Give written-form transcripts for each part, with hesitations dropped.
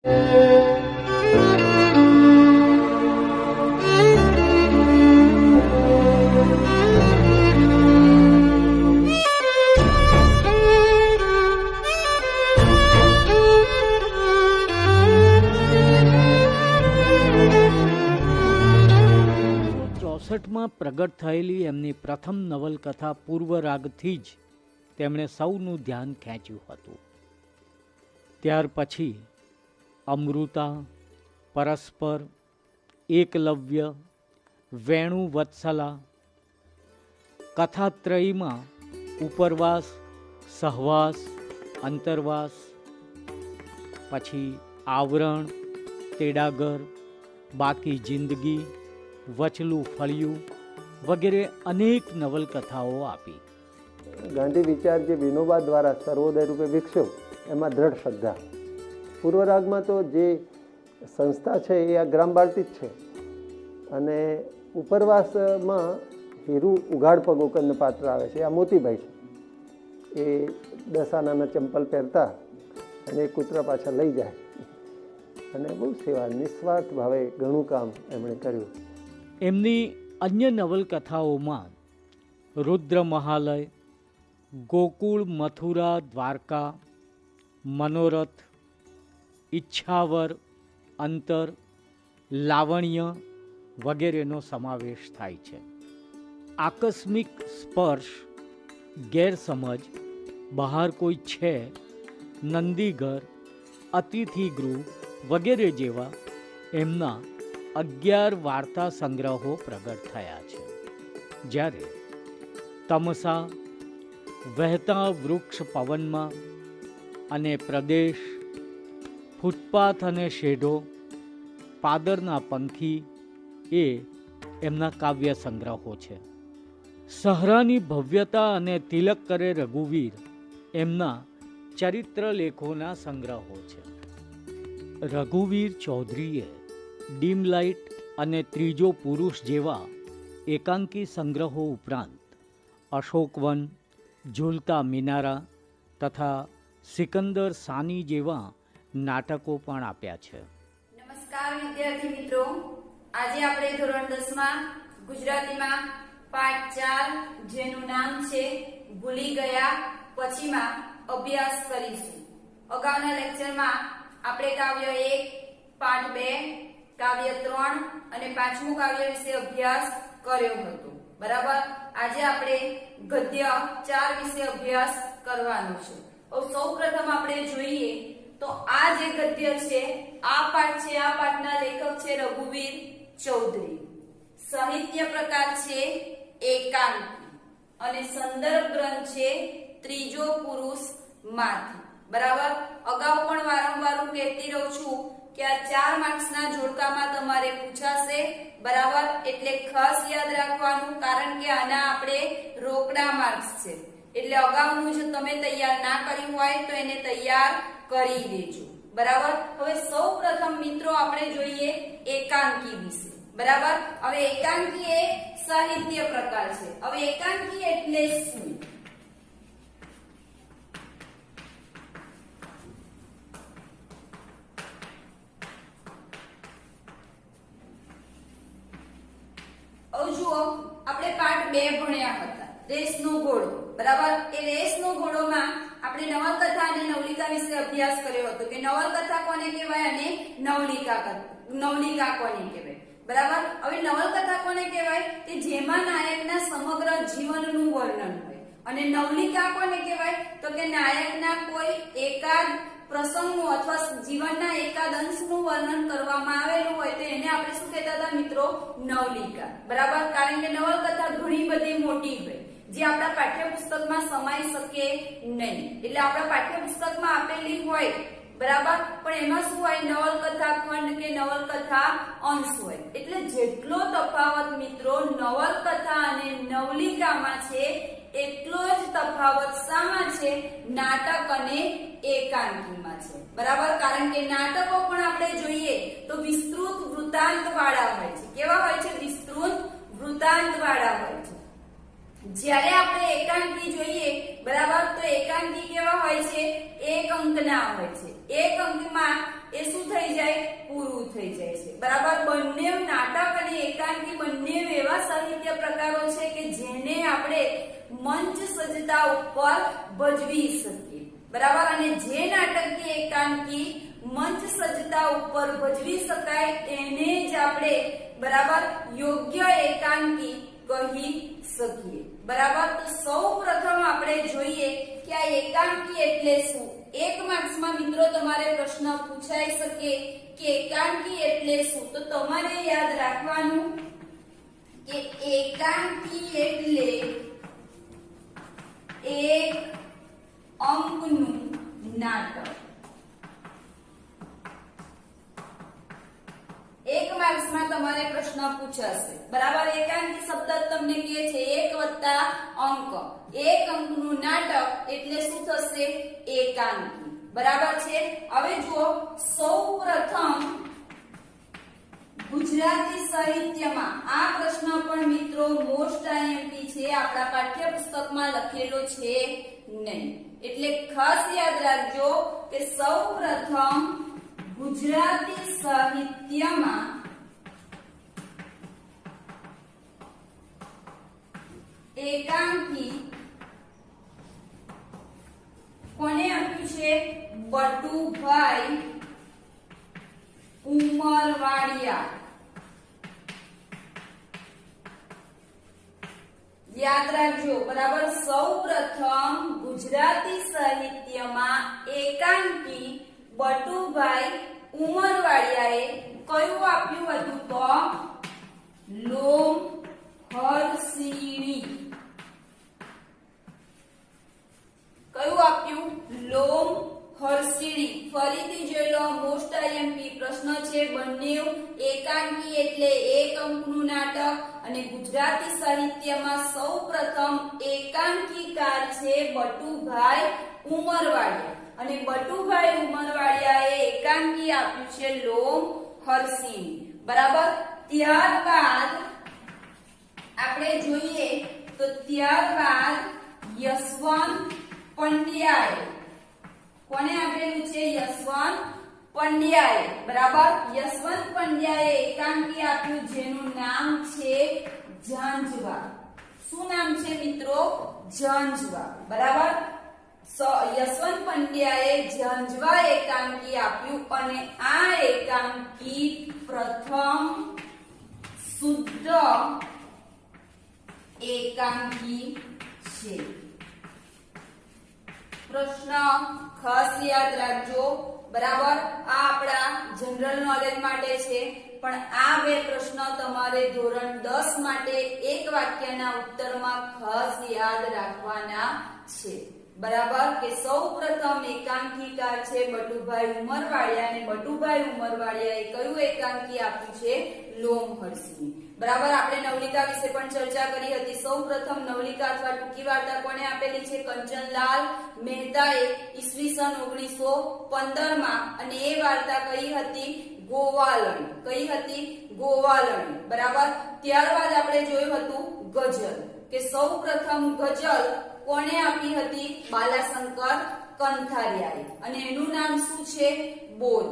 માં પ્રગટ થયેલી એમની પ્રથમ નવલકથા પૂર્વરાગથી જ તેમણે સૌનું ધ્યાન ખેંચ્યું હતું. ત્યાર પછી અમૃતા, પરસ્પર, એકલવ્ય, વેણુવત્સલા, કથાત્રયીમાં ઉપરવાસ, સહવાસ, અંતરવાસ, પછી આવરણ, તેડાગર, બાકી જિંદગી, વચલું ફળિયું વગેરે અનેક નવલકથાઓ આપી. ગાંધી વિચાર જે વિનોબા દ્વારા સર્વોદય રૂપે વિકસ્યો એમાં દ્રઢ શ્રદ્ધા. પૂર્વરાગમાં તો જે સંસ્થા છે એ આ ગ્રામ ભારતી જ છે, અને ઉપરવાસમાં હીરુ ઉઘાડ પગોકરનો પાત્ર આવે છે. આ મોતીભાઈ છે, એ 10 આનાના ચંપલ પહેરતા અને કૂતરા પાછા લઈ જાય, અને બહુ સેવા નિસ્વાર્થ ભાવે ઘણું કામ એમણે કર્યું. એમની અન્ય નવલકથાઓમાં રુદ્ર મહાલય, ગોકુળ, મથુરા, દ્વારકા, મનોરથ, ઈચ્છાવર, અંતર, લાવણ્ય વગેરેનો સમાવેશ થાય છે. આકસ્મિક સ્પર્શ, ગેરસમજ, બહાર કોઈ છે, નંદીઘર, અતિથિગૃહ વગેરે જેવા એમના 11 વાર્તા સંગ્રહો પ્રગટ થયા છે. જ્યારે તમસા, વહેતા વૃક્ષ પવનમાં અને પ્રદેશ, ફૂટપાથ અને શેઢો, પાદરના પંખી એ એમના કાવ્ય સંગ્રહો છે. સહરાની ભવ્યતા અને તિલક કરે રઘુવીર એમના ચરિત્ર લેખોના સંગ્રહો છે. રઘુવીર ચૌધરીએ ડીમ લાઇટ અને ત્રીજો પુરુષ જેવા એકાંકી સંગ્રહો ઉપરાંત અશોકવન, ઝૂલતા મિનારા તથા સિકંદર સાની જેવા નાટકો પણ આપ્યા છે. નમસ્કાર વિદ્યાર્થી મિત્રો, આજે આપણે ધોરણ 10માં ગુજરાતીમાં પાઠ 4 જેનું નામ છે ભૂલી ગયા પછીમાં અભ્યાસ કરીશું. અગાઉના લેક્ચરમાં આપણે કાવ્ય 1, પાઠ 2, કાવ્ય 3 અને 5મું કાવ્ય વિશે અભ્યાસ કર્યો હતો. બરાબર. આજે આપણે ગદ્ય 4 વિશે અભ્યાસ કરવાનો છે. સૌપ્રથમ આપણે જોઈએ તો આ જે ગદ્ય છે, આ પાઠ છે, આ પાઠના લેખક છે રઘુવીર ચૌધરી. સાહિત્ય પ્રકાર છે એકાંકી અને સંદર્ભ ગ્રંથ છે ત્રીજો પુરુષ માંથી. બરાબર. અગાઉ પણ વારંવાર હું કહેતી રહું છું કે આ 4 માર્ક્સના જોડકામાં તમારે પૂછાશે. બરાબર. એટલે ખાસ યાદ રાખવાનું, કારણ કે આના આપણે રોકડા માર્ક્સ છે. એટલે અગાઉનું જો તમે તૈયાર ના કર્યું હોય તો એને તૈયાર કરી દેજો. બરાબર. હવે સૌપ્રથમ મિત્રો આપણે જોઈએ એકાંકી વિશે. બરાબર. હવે એકાંકી એ સાહિત્ય પ્રકાર છે. હવે એકાંકી એટલે શું? જુઓ, આપણે પાઠ 2 ભણ્યા હતા, રેસનો ઘોડો. બરાબર. એ રેસનો ઘોડોમાં આપણે નવલકથા અને નવલિકા વિશે અભ્યાસ કર્યો હતો કે નવલકથા કોને કહેવાય અને નવલિકા કોને કહેવાય. બરાબર. હવે નવલકથા કોને કહેવાય કે જેમાં નાયકના સમગ્ર જીવનનું વર્ણન હોય, અને નવલિકા કોને કહેવાય તો કે નાયકના કોઈ એકાદ પ્રસંગનું અથવા જીવનના એકાદ અંશનું વર્ણન કરવામાં આવેલું હોય તો એને આપણે શું કહેતા હતા મિત્રો? નવલિકા. બરાબર. કારણ કે નવલકથા ઘણી બધી મોટી હોય જે આપણા પાઠ્યપુસ્તકમાં સમાઈ શકે નહીં. એટલે આપણા પાઠ્યપુસ્તકમાં આપેલી હોય, બરાબર, પણ એમાં શું હોય? નવલકથા ખંડ કે નવલકથા અંશ હોય. એટલે જેટલો તફાવત મિત્રો નવલકથા અને નવલિકામાં છે એટલો જ તફાવત શામાં છે? નાટક અને એકાંકીમાં છે. બરાબર. કારણ કે નાટકો પણ આપણે જોઈએ તો વિસ્તૃત વૃત્તાંત વાળા હોય છે. કેવા હોય છે? વિસ્તૃત વૃત્તાંત વાળા હોય છે. જ્યારે આપણે એકાંકી જોઈએ બરાબર, તો એકાંકી કેવા હોય છે? એક અંકના હોય છે. એક અંકમાં એ શું થઈ જાય? પૂરું થઈ જાય છે બરાબર. બંને નાટક અને એકાંકી બંને એવા સાહિત્ય પ્રકારો છે કે જેને આપણે મંચ સજ્જતા ઉપર ભજવી શકીએ બરાબર. અને જે નાટક કે એકાંકી મંચ સજ્જતા ઉપર ભજવી શકાય એને જ આપણે બરાબર યોગ્ય એકાંકી કહી શકીએ બરાબર. તો સૌ પ્રથમ આપણે જોઈએ કે આ એકાંકી એટલે શું. એક માર્ક્સમાં મિત્રો તમારે પ્રશ્ન પૂછાઈ શકે કે એકાંકી એટલે શું. તો તમારે યાદ રાખવાનું કે એકાંકી એટલે એક અંકનું નાટક. એક માર્ક્સમાં તમારે પ્રશ્ન પૂછાશે બરાબર. એકાંકી શબ્દ તમને કહે છે 1 + અંક. એક અંકનું નાટક એટલે શું થશે? એકાંકી બરાબર છે. હવે જુઓ, સૌપ્રથમ ગુજરાતી સાહિત્યમાં આ પ્રશ્ન પણ મિત્રો મોસ્ટ આઈએમપી છે, આપણા પાઠ્યપુસ્તકમાં લખેલો છે નહીં, એટલે ખાસ યાદ રાખજો કે સૌપ્રથમ ગુજરાતી સાહિત્યમાં એકાંકી કોને આપ્યું છે? બટુભાઈ ઉમરવાડિયા. યાદ રાખજો બરાબર. સૌપ્રથમ ગુજરાતી સાહિત્યમાં એકાંકી બટુભાઈ ઉમરવાડિયાએ કયું આપ્યું હતું? તો લોમહર્ષિણી. કયું આપ્યું? લોમહર્ષિણી. ફરીથી જોઈ લો, મોસ્ટ આઈએમપી પ્રશ્ન છે બંને. એકાંકી એટલે એક અંકનું નાટક અને ગુજરાતી સાહિત્યમાં સૌપ્રથમ એકાંકીકાર છે બટુભાઈ ઉમરવાડિયા. અને બટુભાઈ ઉમરવાડિયાએ એકાંકી આપ્યું છે લોમહર્ષિણી બરાબર. ત્યારબાદ આપણે જોઈએ તો ત્યારબાદ યશવંત પંડ્યાએ કોને આપેલું છે? યશવંત પંડ્યાએ બરાબર. યશવંત પંડ્યાએ એકાંકી આપ્યું જેનું નામ છે ઝાંઝવા. શું નામ છે મિત્રો? ઝાંઝવા બરાબર. યશવંત પંડ્યાએ ઝાંઝવા એકાંકી આપ્યું અને આ એકાંકી પ્રથમ શુદ્ધ એકાંકી છે. પ્રશ્ન ખાસ યાદ રાખજો બરાબર. આ આપણા જનરલ નોલેજ માટે છે, પણ આ બે પ્રશ્ન તમારે ધોરણ 10 માટે એક વાક્યના ઉત્તરમાં ખાસ યાદ રાખવાના છે બરાબર. કે સૌપ્રથમ એકાંકીકાર છે બટુભાઈ ઉમરવાડિયા અને બટુભાઈ ઉમરવાડિયાએ કયું એકાંકી આપ્યું છે? લોમહર્ષિણી બરાબર. આપણે નવલિકા વિશે પણ ચર્ચા કરી હતી. સૌપ્રથમ નવલિકા અથવા ટૂંકી વાર્તા કોને આપેલી છે? કંચનલાલ મહેતાએ ઈસવીસન 1915 માં. અને એ વાર્તા કઈ હતી? ગોવાલણી. કઈ હતી? ગોવાલણી બરાબર. ત્યારબાદ આપણે જોયું હતું ગઝલ, કે સૌપ્રથમ ગઝલ કોને આપી હતી? બાલાશંકર કંથારિયાએ. અને એનું નામ શું છે? બોધ.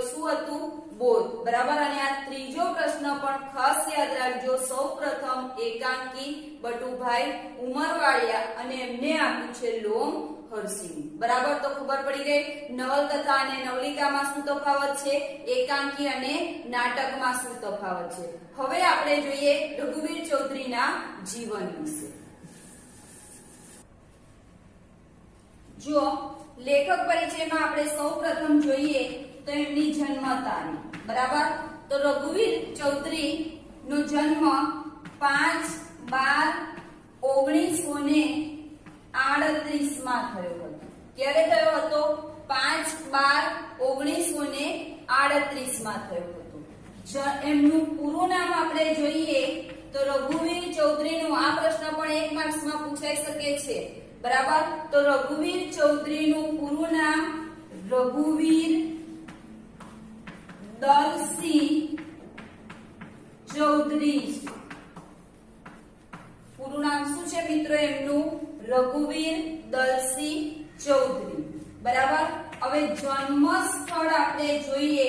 શું હતું? બોધ બરાબર. અને આ ત્રીજો પ્રશ્ન પણ ખાસ યાદ રાખજો. સૌપ્રથમ એકાંકી બટુભાઈ ઉમરવાડિયા અને એમને આપ્યું છે લોમહર્ષિણી બરાબર. તો ખબર પડી ગઈ નવલકથા અને નવલિકામાં શું તફાવત છે, એકાંકી અને નાટકમાં શું તફાવત છે. હવે આપણે જોઈએ રઘુવીર ચૌધરીના જીવન વિશે. જો લેખક પરિચયમાં આપણે સૌપ્રથમ જોઈએ તો એમની જન્મ તારીખ બરાબર. તો રઘુવીર ચૌધરી નો જન્મ 5/12/1938 માં થયો હતો. ક્યારે થયો હતો? 5/12/1938 માં થયો હતો. એમનું પૂરું નામ આપણે જોઈએ તો રઘુવીર ચૌધરીનું આ પ્રશ્ન પણ એક માર્ક્સમાં પૂછાઈ શકે છે બરાબર. તો રઘુવીર ચૌધરીનું પૂરું નામ રઘુવીર દલસિંહ ચૌધરી. પૂરું નામ શું છે મિત્રો એમનું રઘુવીર દલસી ચૌધરી. બરાબર. હવે જન્મ સ્થળ આપણે જોઈએ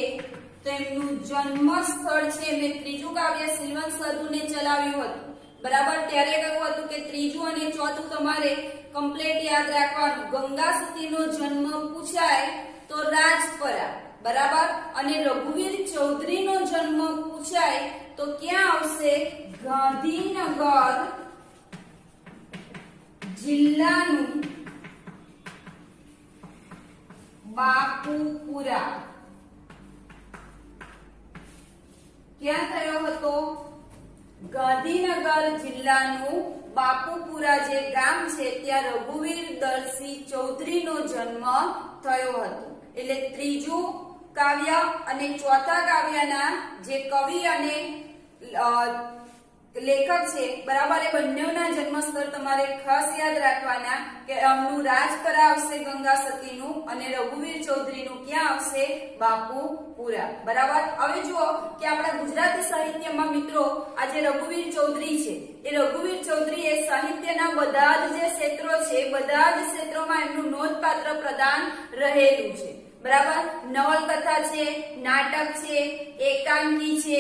તો એમનું જન્મ સ્થળ છે, મેં ત્રીજું કાવ્ય સિલવંત સાધુને ચલાવ્યું હતું. બરાબર. ત્યારે કહ્યું હતું કે ત્રીજું અને ચોથું તમારે કમ્પ્લીટ યાદ રાખવાનું. ગંગા સતીનો જન્મ પૂછાય તો રાજપરા. બરાબર. અને રઘુવીર ચૌધરીનો જન્મ પૂછાય તો ક્યાં આવશે? ગાંધીનગર જિલ્લાનું બાપુપુરા. ક્યાં થયો હતો? ગાંધીનગર જિલ્લાનું બાપુપુરા જે ગામ છે ત્યાં રઘુવીર દલસી ચૌધરીનો જન્મ થયો હતો. એટલે ત્રીજું કાવ્ય અને ચોથા કાવ્યના જે કવિ અને લેખક છે, બરાબર, એ બંનેના જન્મસ્થળ તમારે ખાસ યાદ રાખવાના કે એમનું રાજપરા આવશે ગંગા સતીનું અને રઘુવીર ચૌધરીનું ક્યાં આવશે? બાપુપુરા. બરાબર. હવે જુઓ કે આપણા ગુજરાતી સાહિત્યમાં મિત્રો આ જે રઘુવીર ચૌધરી છે એ રઘુવીર ચૌધરી એ સાહિત્યના બધા જ જે ક્ષેત્રો છે બધા જ ક્ષેત્રોમાં એમનું નોંધપાત્ર પ્રદાન રહેલું છે. બરાબર. નવલકથા છે, નાટક છે, એકાંકી છે,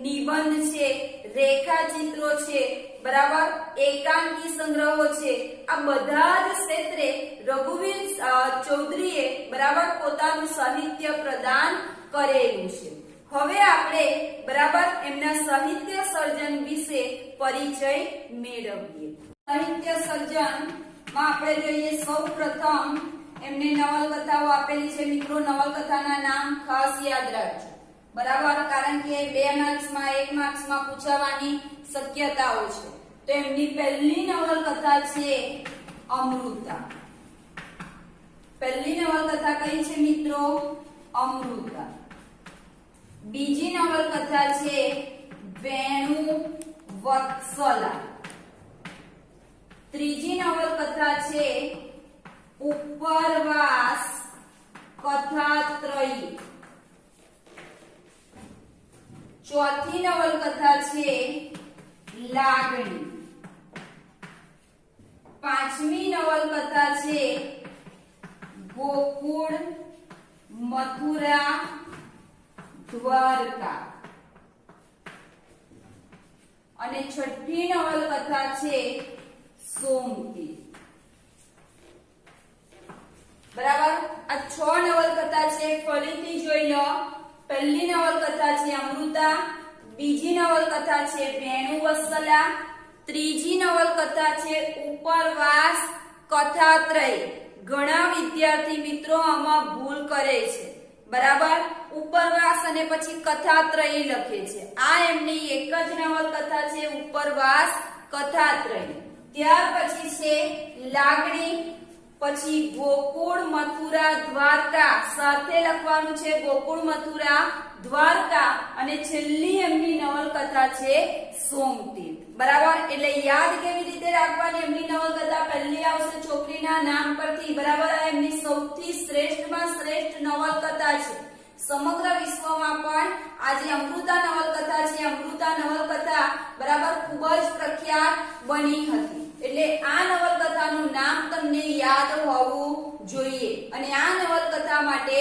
નિબંધ છે, રેખાચિત્રો છે, બરાબર, એકાંકી સંગ્રહો છે. આ બધા જ ક્ષેત્રે રઘુવીર ચૌધરીએ બરાબર પોતાનું સાહિત્ય પ્રદાન કરેલું છે. હવે આપણે બરાબર એમના સાહિત્ય સર્જન વિશે પરિચય મેળવીએ. સાહિત્ય સર્જન માં આપણે જોઈએ સૌપ્રથમ એમને નવલકથાઓ આપેલી છે. મિત્રો નવલકથાના નામ ખાસ યાદ રાખજો. બરાબર. કારણ કે 2 માર્ક્સમાં 1 માર્ક્સમાં પૂછાવાની શક્યતાઓ છે. તો એમની પહેલી નવલકથા છે અમૃતા. પહેલી નવલકથા કઈ છે મિત્રો? અમૃતા. બીજી નવલકથા છે વેણુ વત્સલા. ત્રીજી નવલકથા છે ઉપરવાસ કથાત્રયી. ચોથી નવલકથા છે લાગણી. પાંચમી નવલકથા છે ગોકુળ મથુરા દ્વારકા. અને છઠ્ઠી નવલકથા છે સોમતી. બરાબર. આ 6 નવલકથા છે. ફરીથી જોઈ લો. પહેલી નવલકથા છે અમૃતા, બીજી નવલકથા છે વેણુ વત્સલા, ત્રીજી નવલકથા છે ઉપરવાસ કથાત્રય. ઘણા વિદ્યાર્થી મિત્રો આમાં ભૂલ કરે છે. બરાબર. ઉપરવાસ અને પછી કથાત્રય લખે છે. આ એમની એક જ નવલકથા છે ઉપરવાસ કથાત્રય. ત્યાર પછી છે લાગણી, પછી ગોકુળ મથુરા દ્વારકા. સાથે લખવાનું છે ગોકુળ મથુરા દ્વારકા. અને છેલ્લી એમની નવલકથા છે સોમતીર્થ. બરાબર. એટલે યાદ કેવી રીતે રાખવાની? એમની નવલકથા પહેલી આવશે છોકરીના નામ પરથી. બરાબર. આ એમની સૌથી શ્રેષ્ઠમાં શ્રેષ્ઠ નવલકથા છે. સમગ્ર વિશ્વમાં પણ આ જે અમૃતા નવલકથા છે, અમૃતા નવલકથા બરાબર ખૂબ જ પ્રખ્યાત બની હતી. એટલે આ નવલકથાનું નામ તમને યાદ હોવું જોઈએ. અને આ નવલકથા માટે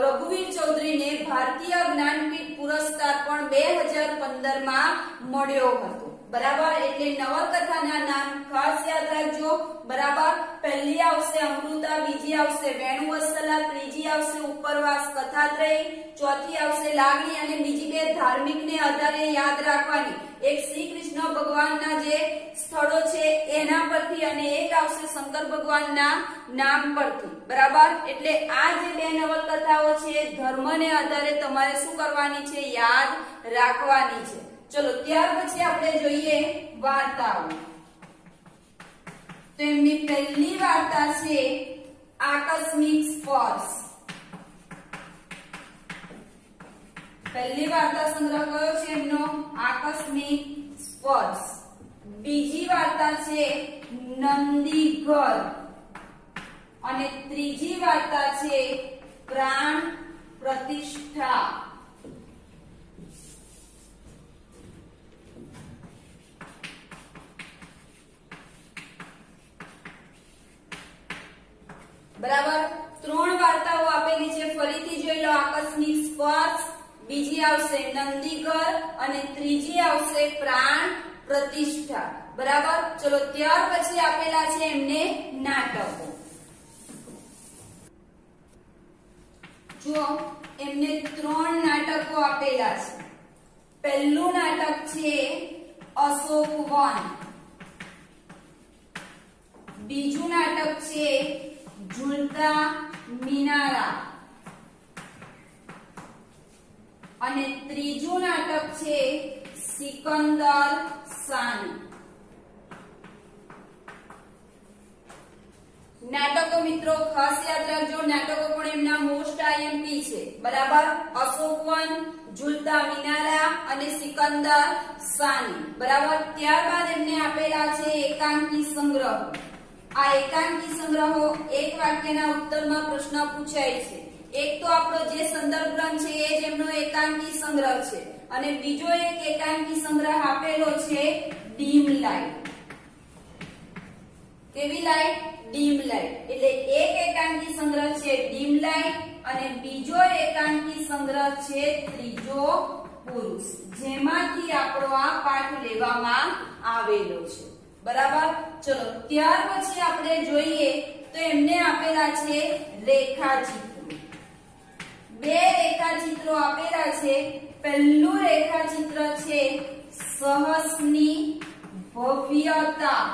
રઘુવીર ચૌધરીને ભારતીય જ્ઞાનપીઠ પુરસ્કાર પણ 2015 માં મળ્યો હતો. બરાબર. એટલે નવલકથાના નામ ખાસ યાદ રાખજો. બરાબર. પહેલી આવશે અમૃતા, બીજી આવશે વેણુ વત્સલા, ત્રીજી આવશે ઉપરવાસ કથાત્રય, ચોથી આવશે લાગણી અને બીજી 2 ધાર્મિકને આધારે યાદ રાખવાની. એક શ્રી કૃષ્ણ ભગવાનના જે સ્થળો છે એના પરથી અને એક આવશે શંકર ભગવાનના નામ પરથી. બરાબર. એટલે આ જે 2 નવલકથાઓ છે ધર્મને આધારે તમારે શું કરવાની છે? યાદ રાખવાની છે. ચલો ત્યાર પછી આપણે જોઈએ વાર્તાઓ. તો એમની પહેલી વાર્તા છે આકસ્મિક સ્પર્શ. પહેલી વાર્તા સંગ્રહ કયો છે એમનો? આકસ્મિક સ્પર્શ. બીજી વાર્તા છે નંદીઘર. અને ત્રીજી વાર્તા છે પ્રાણ પ્રતિષ્ઠા. બરાબર. 3 વાર્તાઓ આપેલી છે, ફરીથી જોઈ લો. આકસ્મિક સ્પર્શ, બીજી આવશે નંદીઘર અને ત્રીજી આવશે પ્રાણ પ્રતિષ્ઠા. બરાબર. ચલો ત્યાર પછી આપેલા છે એમને નાટકો. જો એમને 3 નાટકો આપેલા છે. પહેલું નાટક છે અશોક વન, બીજું નાટક છે ઝૂલતા મિનારા અને ત્રીજું નાટક છે સિકંદર સાની. નાટકો મિત્રો ખાસ યાદ રાખજો, નાટકો પણ એમના મોસ્ટ આઈએમપી છે. બરાબર. અશોક વન, ઝૂલતા મિનારા અને સિકંદર સાની. બરાબર. ત્યારબાદ એમને આપેલા છે એકાંકી સંગ્રહ. આ એકાંકી સંગ્રહો એક વાક્યના ઉત્તરમાં પ્રશ્ન પૂછાય છે. એક તો આપણો જે સંદર્ભ ગ્રંથ છે એ જ એમનો એકાંકી સંગ્રહ છે અને બીજો એક એકાંકી સંગ્રહ આપેલો છે ડીમ લાઇટ. કેવી લાઇટ? Dim light. એટલે એક એકાંકી સંગ્રહ છે ડીમ લાઇટ અને બીજો એકાંકી સંગ્રહ છે ત્રીજો પુરુષ, જેમાંથી આપણો આ પાઠ લેવામાં આવેલો છે. બરાબર. ચલો ત્યાર પછી આપણે જોઈએ તો એમને આપેલા છે રેખાચિત્રો. 2 રેખાચિત્રો આપેલા છે. પહેલું રેખાચિત્ર છે સહસની ભવ્યતા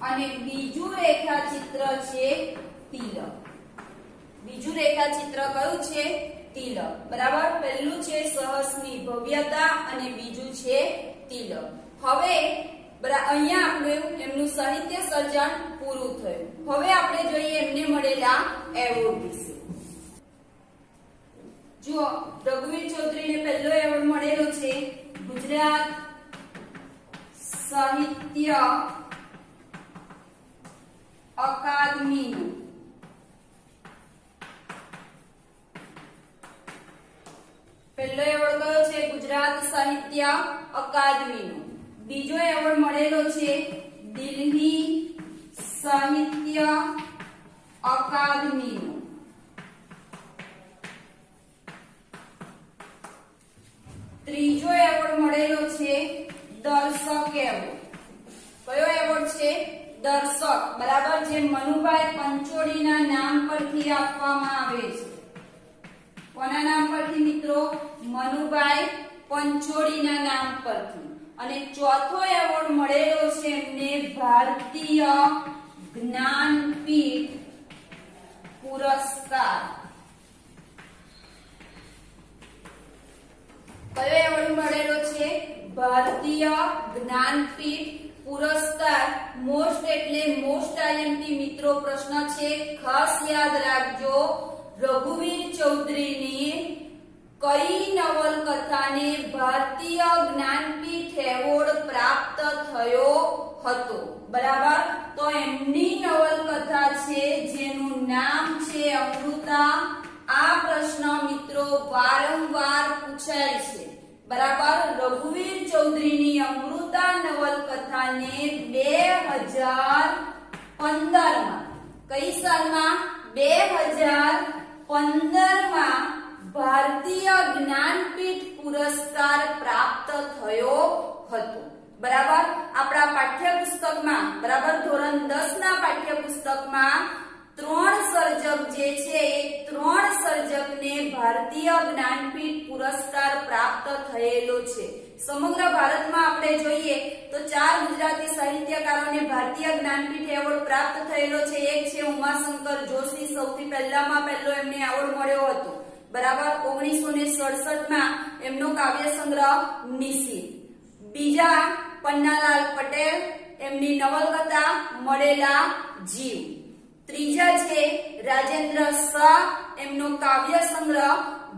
અને બીજું રેખાચિત્ર છે તિલક. બીજું રેખાચિત્ર કયું છે? તિલક. બરાબર. પહેલું છે સહસની ભવ્યતા અને બીજું છે તિલક. હવે અહીંયા આપણું એમનું સાહિત્ય સર્જન પૂરું થયું. હવે આપણે જોઈએ એમને મળેલા એવોર્ડ વિશે. જુઓ, રઘુવીર ચૌધરીને પહેલો એવોર્ડ મળેલો છે ગુજરાત સાહિત્ય અકાદમીનો. પહેલો એવોર્ડ કયો છે? ગુજરાત સાહિત્ય અકાદમીનો. બીજો એવોર્ડ મળેલો છે દિલ્હી સાહિત્ય અકાદમીનો. ત્રીજો એવોર્ડ મળેલો છે દર્શક એવોર્ડ. કયો એવોર્ડ છે? દર્શક. બરાબર. જે મનુભાઈ પંચોડીના નામ પરથી આપવામાં આવે છે. કોના નામ પરથી મિત્રો? મનુભાઈ પંચોડીના નામ પરથી. અને ચોથો એવોર્ડ મળેલો છે એમને ભારતીય જ્ઞાનપીઠ પુરસ્કાર. કયો એવોર્ડ મળેલો છે? ભારતીય જ્ઞાનપીઠ પુરસ્કાર. મોસ્ટ એટલે મોસ્ટ આઈએમપી મિત્રો પ્રશ્ન છે, ખાસ યાદ રાખજો. રઘુવીર ચૌધરીની કઈ નવલકથાને ભારતીય જ્ઞાનપીઠ એવોર્ડ પ્રાપ્ત થયો હતો? બરાબર. તો એમની નવલકથા છે જેનું નામ છે અમૃતા. આ પ્રશ્ન મિત્રો વારંવાર પૂછાય છે. બરાબર. રઘુવીર ચૌધરીની અમૃતા નવલકથાને 2015માં, કઈ સાલમાં? 2015માં ભારતીય જ્ઞાનપીઠ પુરસ્કાર પ્રાપ્ત થયો હતો. બરાબર. આપણા પાઠ્યપુસ્તકમાં, બરાબર, ધોરણ 10 ના પાઠ્યપુસ્તકમાં 3 સર્જક જે છે એ 3 સર્જકને ભારતીય જ્ઞાનપીઠ પુરસ્કાર પ્રાપ્ત થયેલો છે. સમગ્ર ભારતમાં આપણે જોઈએ તો 4 ગુજરાતી સાહિત્યકારોને ભારતીય જ્ઞાનપીઠ એવોર્ડ પ્રાપ્ત થયેલો છે. એક છે ઉમાશંકર જોશી. સૌથી પહેલામાં પહેલો એમને એવોર્ડ મળ્યો હતો. બરાબર. 1967માં એમનો કાવ્ય સંગ્રહ નિશી. બીજા પન્નાલાલ પટેલ, એમની નવલકથા મળેલા જીવ. ત્રીજા છે રાજેન્દ્ર શાહ, એમનો કાવ્ય સંગ્રહ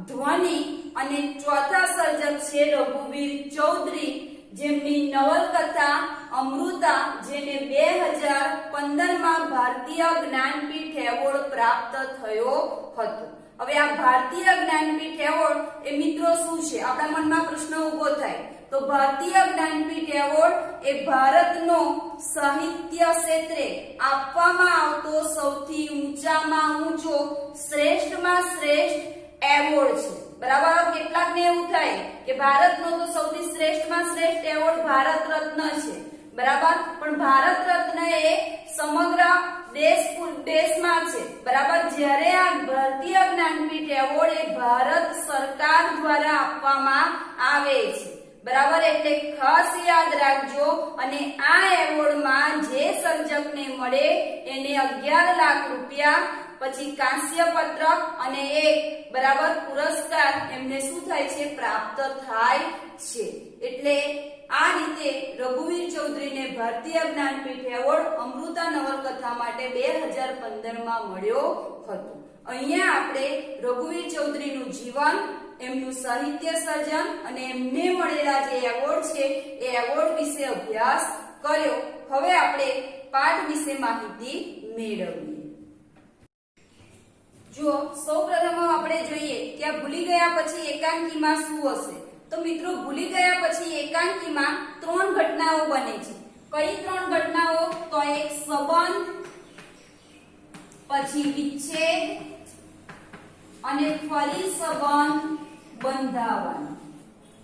ધ્વનિ. અને ચોથા સર્જક છે રઘુવીર ચૌધરી, જેમની નવલકથા અમૃતા, જેને 2015માં ભારતીય જ્ઞાનપીઠ એવોર્ડ પ્રાપ્ત થયો હતો. હવે આ ભારતીય જ્ઞાનપીઠ એવોર્ડ એ મિત્રો શું છે? આપણા મનમાં પ્રશ્ન ઉભો થાય. તો ભારતીય જ્ઞાનપીઠ એવોર્ડ એ ભારતનો સાહિત્ય ક્ષેત્રે આપવામાં આવતો સૌથી ઊંચામાં ઊંચો શ્રેષ્ઠમાં શ્રેષ્ઠ એવોર્ડ છે. બરાબર. કેટલાકને એવું થાય કે ભારતનો તો સૌથી શ્રેષ્ઠમાં શ્રેષ્ઠ એવોર્ડ ભારત રત્ન છે. બરાબર. પણ ભારત રત્ન એ સમગ્ર દેશમાં છે. બરાબર. જ્યારે આ ભારતીય જ્ઞાનપીઠ એવોર્ડ એ ભારત સરકાર દ્વારા આપવામાં આવે છે. બરાબર. એટલે ખાસ યાદ રાખજો. અને આ એવોર્ડમાં જે સર્જકને મળે એને 11 લાખ રૂપિયા, પછી કાંસ્ય પત્રક અને એક બરાબર પુરસ્કાર એમને શું થાય છે, પ્રાપ્ત થાય છે. એટલે આ રીતે રઘુવીર ચૌધરીને ભારતીય જ્ઞાનપીઠ એવોર્ડ અમૃતા નવલકથા માટે 2015 માં મળ્યો હતો. અહીંયા આપણે રઘુવીર ચૌધરીનું જીવન, એમનું સાહિત્ય સર્જન અને એમને મળેલા જે એવોર્ડ છે એ એવોર્ડ વિશે અભ્યાસ કર્યો. હવે આપણે પાઠ વિશે માહિતી મેળવીએ. જો સૌપ્રથમ આપણે જોઈએ કે આ ભૂલી ગયા પછી એકાંકીમાં શું હશે. તો મિત્રો, ભૂલી ગયા પછી એકાંકીમાં 3 ઘટનાઓ બને છે. કઈ 3 ઘટનાઓ? તો એક સંબંધ, પછી વિચ્છેદ અને ફરી સંબંધ બંધાવવાનો.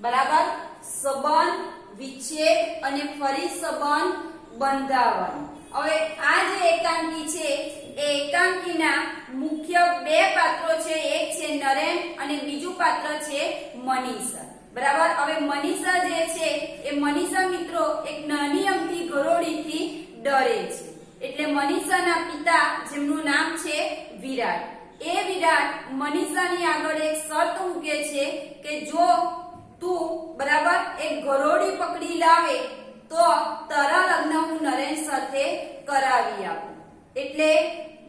બરાબર. સંબંધ, વિચ્છેદ અને ફરી સંબંધ બંધાવવાનો. હવે આ જે એકાંકી છે એ એકાંકીના મુખ્ય 2 પાત્રો છે. એક છે નરેન અને બીજું પાત્ર છે મનીષા. બરાબર. હવે મનીષા જે છે એ મનીષા મિત્રો એક નાની અમથી ગરોળીથી ડરે છે. એટલે મનીષાના પિતા, જેમનું નામ છે વિરાટ, એ વિરાટ મનીષાની આગળ એક શરત મૂકે છે કે જો તું બરાબર એક ગરોળી પકડી લાવે તો તારા લગ્ન હું નરેન સાથે કરાવી આપું. એટલે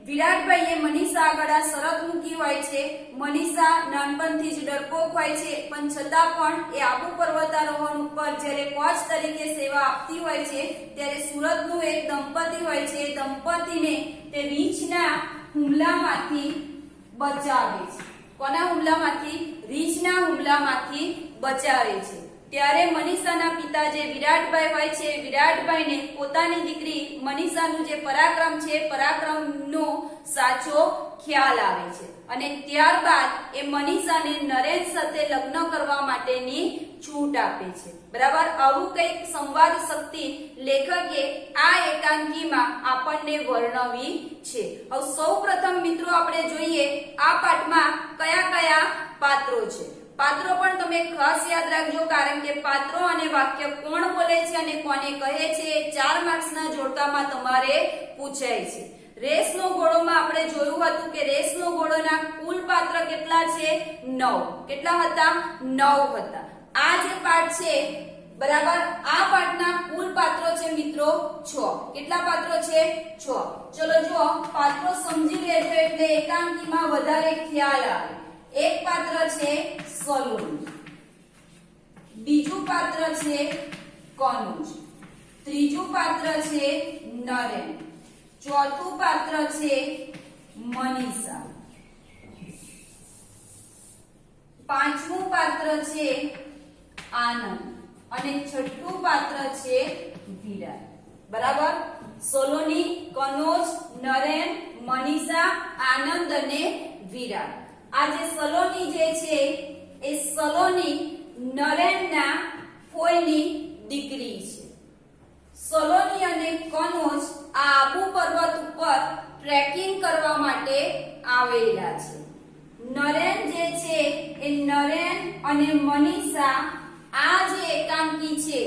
વિરાટભાઈએ મનીષા આગળ આ શરત મૂકી હોય છે. મનીષા નાનપણથી જ ડરપોક હોય છે, પણ છતાં પણ એ આબુ પર્વતારોહણ ઉપર જ્યારે કોચ તરીકે સેવા આપતી હોય છે ત્યારે સુરતનું એક દંપતી હોય છે. એ દંપતીને તે રીંછના હુમલામાંથી બચાવે છે. કોના હુમલામાંથી? રીંછના હુમલામાંથી બચાવે છે. ત્યારે મનીષાના પિતા જે વિરાટભાઈ હોય છે, વિરાટભાઈને પોતાની દીકરી મનીષાનું જે પરાક્રમ છે, પરાક્રમનો સાચો ખ્યાલ આવે છે. અને ત્યારબાદ એ મનીષાને નરેન સાથે લગ્ન કરવા માટેની છૂટ આપે છે. બરાબર. આવું કંઈક સંવાદ શક્તિ લેખકે આ એકાંકીમાં આપણને વર્ણવી છે. હવે સૌપ્રથમ મિત્રો આપણે જોઈએ આ પાઠમાં કયા કયા પાત્રો છે. પાત્રો પણ તમે ખાસ યાદ રાખજો, કારણ કે પાત્રો અને વાક્ય કોણ બોલે છે અને કોને કહે છે એ 4 માર્ક્સના જોડકામાં તમારે પૂછાય છે. રેસનો ઘોડોમાં આપણે જોયું હતું કે રેસનો ઘોડોના કુલ પાત્ર કેટલા છે? 9. કેટલા હતા? 9 હતા. આ જે પાઠ છે બરાબર, આ પાઠના કુલ પાત્રો છે મિત્રો 6. કેટલા પાત્રો છે? 6. ચલો જો પાત્રો સમજી લેજો એટલે એકાંકીમાં વધારે ખ્યાલ આવે. એક પાત્ર છે સલોની, બીજું પાત્ર છે કનુજ, ત્રીજું પાત્ર છે નરેન, ચોથું પાત્ર છે મનીષા, પાંચમું પાત્ર છે આનંદ અને છઠ્ઠું પાત્ર છે વિરાટ. બરાબર. સલોની, કનોજ, નરેન, મનીષા, આનંદ અને વિરાટ. આ જે સલોની જે છે એ સલોની નરેનના ફોઈની દીકરી છે. સલોની અને કનોજ આ આબુ પર્વત ઉપર ટ્રેકિંગ કરવા માટે આવેલા છે. નરેન જે છે એ નરેન અને મનીષા આ જે એકાંકી છે,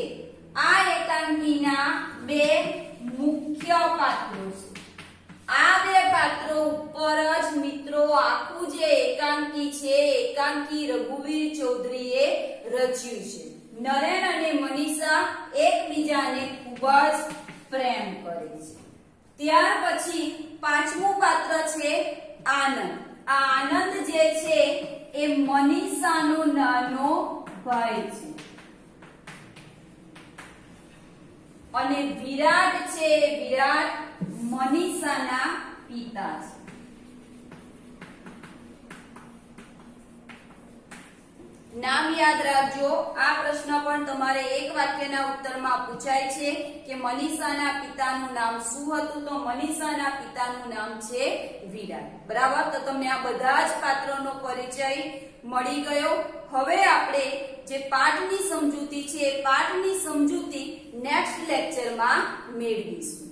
આ એકાંકીના 2 મુખ્ય પાત્રો છે. આ 2 પાત્રો ઉપર જ મિત્રો આખું જે એકાંકી છે, એકાંકી રઘુવીર ચૌધરીએ રચ્યું છે. નરેન અને મનીષા એકબીજાને ખૂબ જ પ્રેમ કરે છે. ત્યાર પછી પાંચમું પાત્ર છે આનંદ. આ આનંદ જે છે એ મનીષાનો નાનો ભાઈ છે. અને વિરાટ છે, વિરાટ મનીષાના પિતા છે. નામ યાદ રાખજો. આ પ્રશ્ન પણ તમારે એક વાક્યના ઉત્તરમાં પૂછાય છે કે મનીષાના પિતાનું નામ શું હતું? તો મનીષાના પિતાનું નામ છે વિરાટ. બરાબર, તો તમને આ બધા જ પાત્રોનો પરિચય મળી ગયો. હવે આપણે જે પાઠની સમજૂતી છે એ પાઠની સમજૂતી નેક્સ્ટ લેક્ચરમાં મેળવીશું.